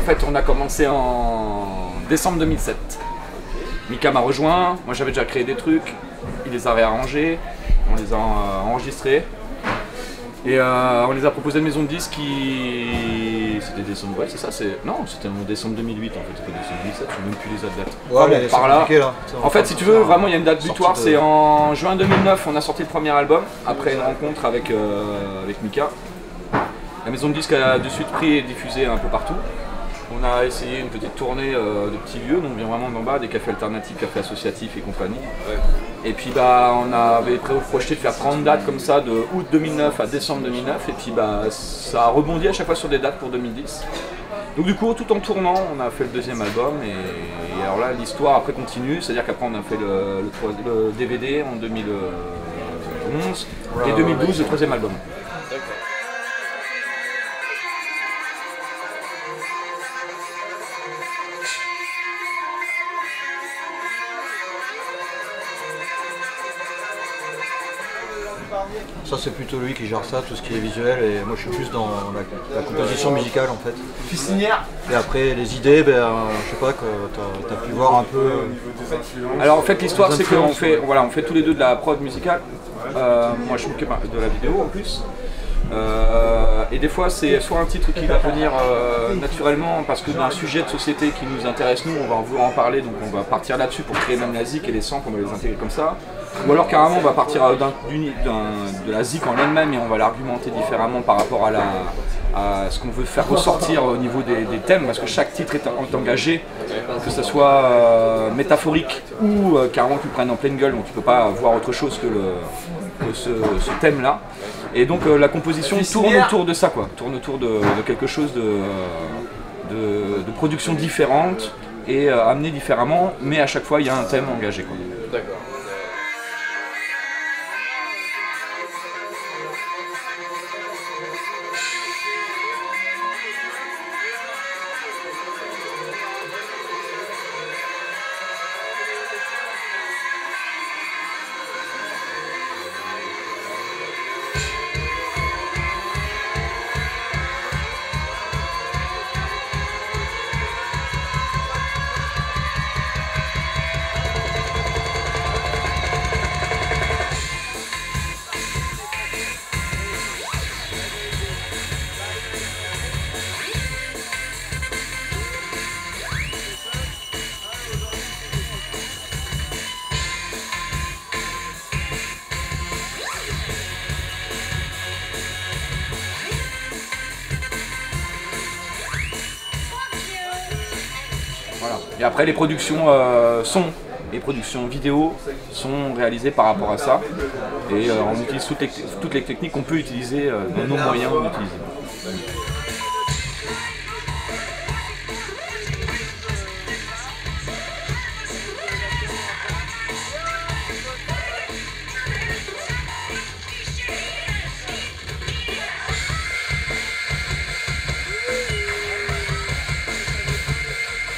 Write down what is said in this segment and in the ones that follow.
fait, on a commencé en décembre 2007. Mika m'a rejoint, moi j'avais déjà créé des trucs, il les a réarrangés, on les a enregistrés. Et on les a proposé à une maison de disques qui... C'était décembre, ouais c'est ça, non c'était en décembre 2008 en fait, c'était décembre 2007, je ne sais même plus les dates. Ouais, bon, par là. Là. En fait si tu veux, vraiment il y a une date butoir, c'est en juin 2009 on a sorti le premier album, après une rencontre avec Mika. La maison de disques a de suite pris et diffusé un peu partout. On a essayé une petite tournée de petits lieux, donc bien vraiment d'en bas, des cafés alternatifs, cafés associatifs et compagnie. Ouais. Et puis on avait projeté de faire 30 dates comme ça, de août 2009 à décembre 2009, et puis ça a rebondi à chaque fois sur des dates pour 2010. Donc du coup, tout en tournant, on a fait le deuxième album, et alors là, l'histoire après continue, c'est-à-dire qu'après on a fait le DVD en 2011, et 2012, le troisième album. Ça c'est plutôt lui qui gère ça, tout ce qui est visuel, et moi je suis plus dans la composition musicale en fait. Et après les idées, je sais pas, que tu as pu voir un peu... Alors en fait l'histoire c'est qu'on fait, on fait tous les deux de la prod musicale, moi je m'occupe de la vidéo en plus. Et des fois c'est soit un titre qui va venir naturellement parce que d'un sujet de société qui nous intéresse nous, on va vouloir en parler, donc on va partir là-dessus pour créer même la zik et les samples, on va les intégrer comme ça. Ou alors carrément on va partir de la zik en elle-même et on va l'argumenter différemment par rapport à ce qu'on veut faire ressortir au niveau des thèmes, parce que chaque titre est engagé, que ce soit métaphorique ou carrément tu le prennes en pleine gueule, donc tu peux pas voir autre chose que ce thème-là. Et donc la composition tourne autour de ça, quoi. Tourne autour de quelque chose de production différente et amené différemment, mais à chaque fois il y a un thème engagé, quoi. D'accord. Voilà. Et après les productions son et productions vidéo sont réalisées par rapport à ça. Et on utilise toutes les techniques qu'on peut utiliser dans nos moyens d'utiliser.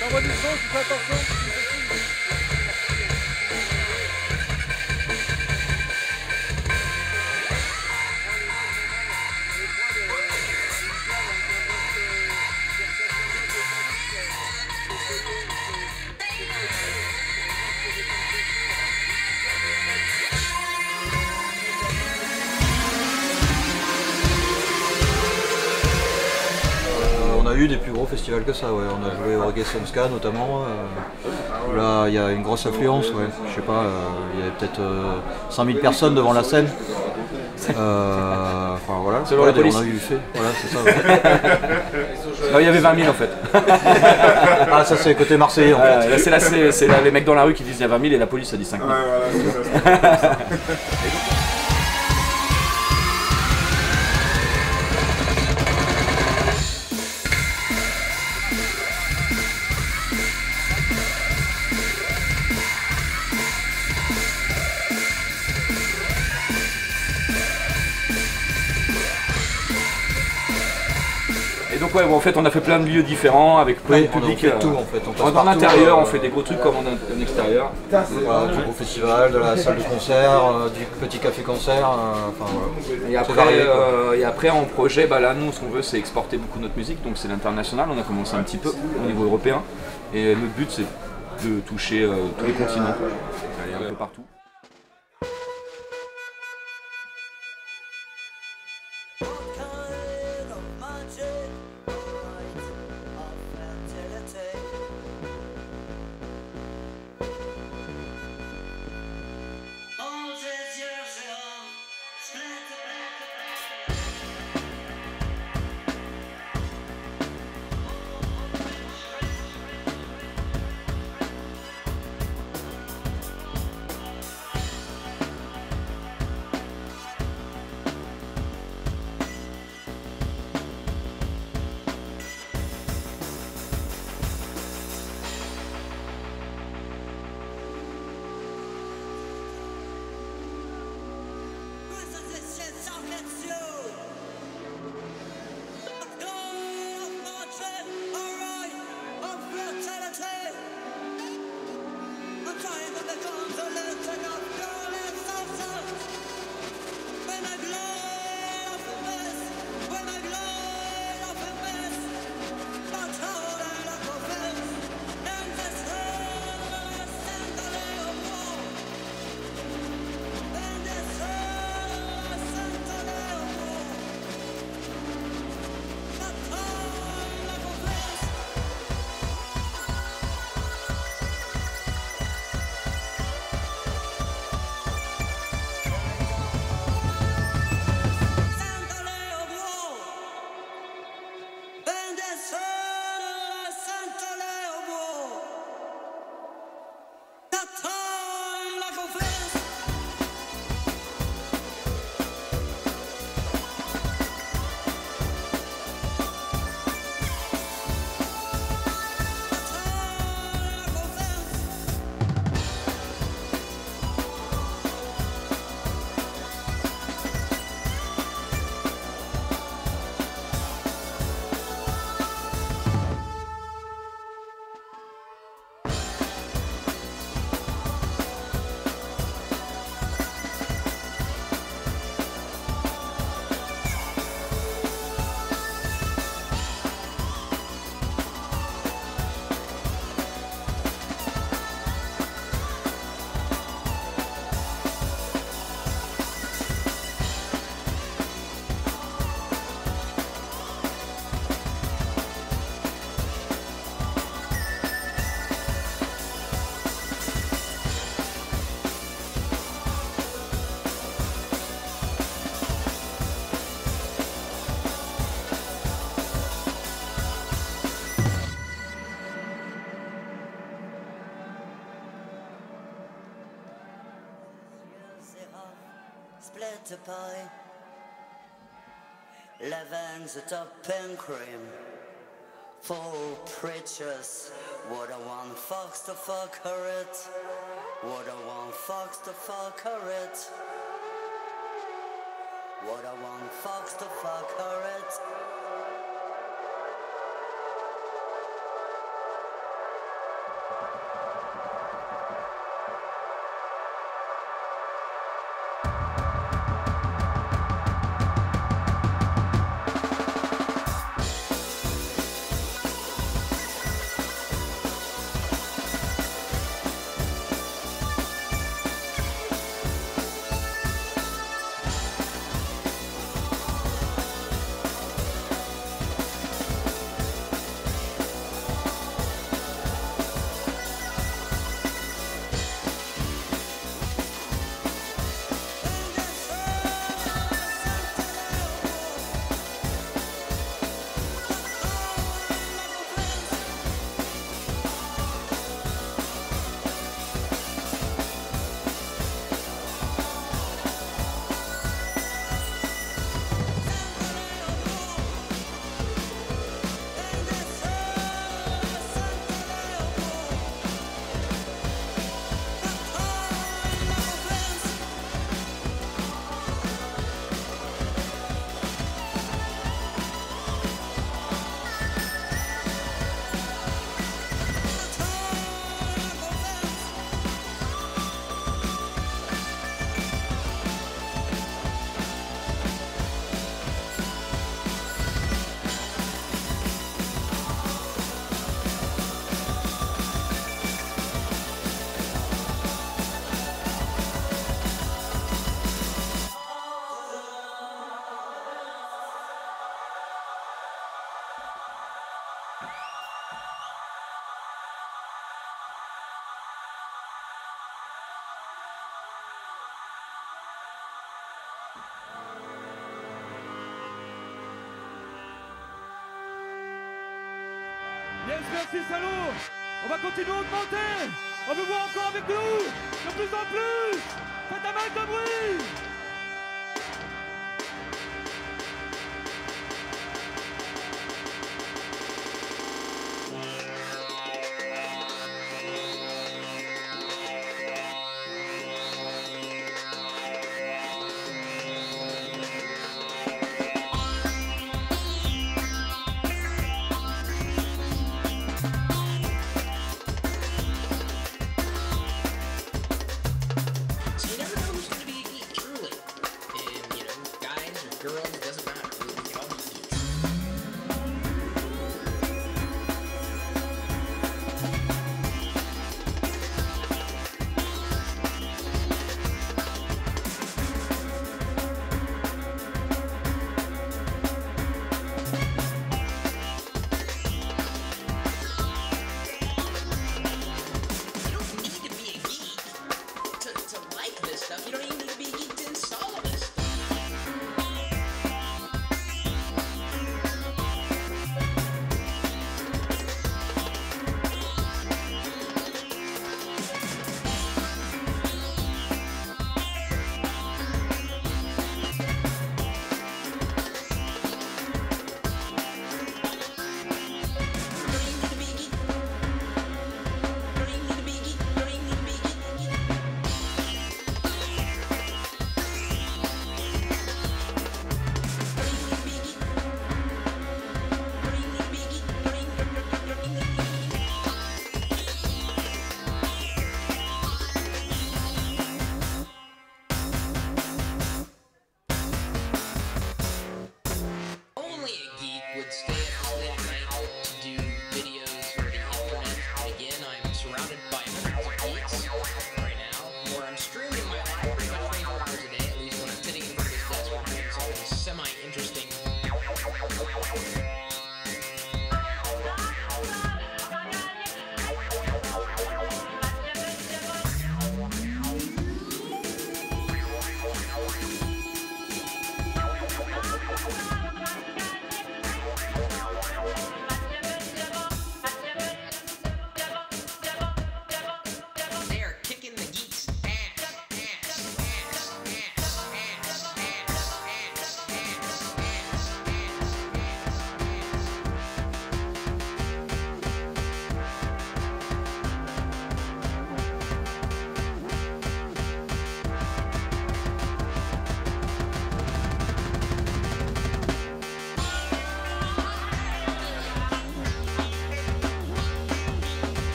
T'envoies du son, tu fais attention. On a eu des plus gros festivals que ça, ouais. On a joué au Reggae Ska notamment, où là il y a une grosse affluence, ouais. Je sais pas, il y avait peut-être 5000 personnes devant la scène. Enfin voilà, selon la police. On a eu fait, voilà c'est ça. Ouais. Non, il y avait 20 000 en fait. Ah ça c'est côté marseillais en fait. Là c'est les mecs dans la rue qui disent il y a 20 000 et la police a dit 5 000. Ouais, voilà, c'est ça. Et donc ouais, bon, en fait on a fait plein de lieux différents avec plein de Oui, on publics. fait tout en fait. On passe En partout, intérieur, on fait des gros trucs comme en extérieur. voilà, du gros festival, de la salle de concert, du petit café-concert, enfin voilà. Et après, varié, quoi. et après en projet, bah là nous ce qu'on veut c'est exporter beaucoup notre musique, donc c'est l'international, on a commencé un petit peu au niveau européen. Et notre but c'est de toucher tous les continents, aller un peu partout. Split pie, leavings at up in cream, full preachers. Would I want fox to fuck her it? Would I want fox to fuck her it? Would I want fox to fuck her it? Yes, merci salaud. On va continuer à augmenter. On veut voir encore avec nous. De plus en plus. Faites un max de bruit.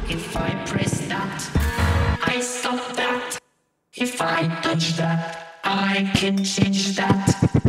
If I press that, I stop that. If I touch that, I can change that.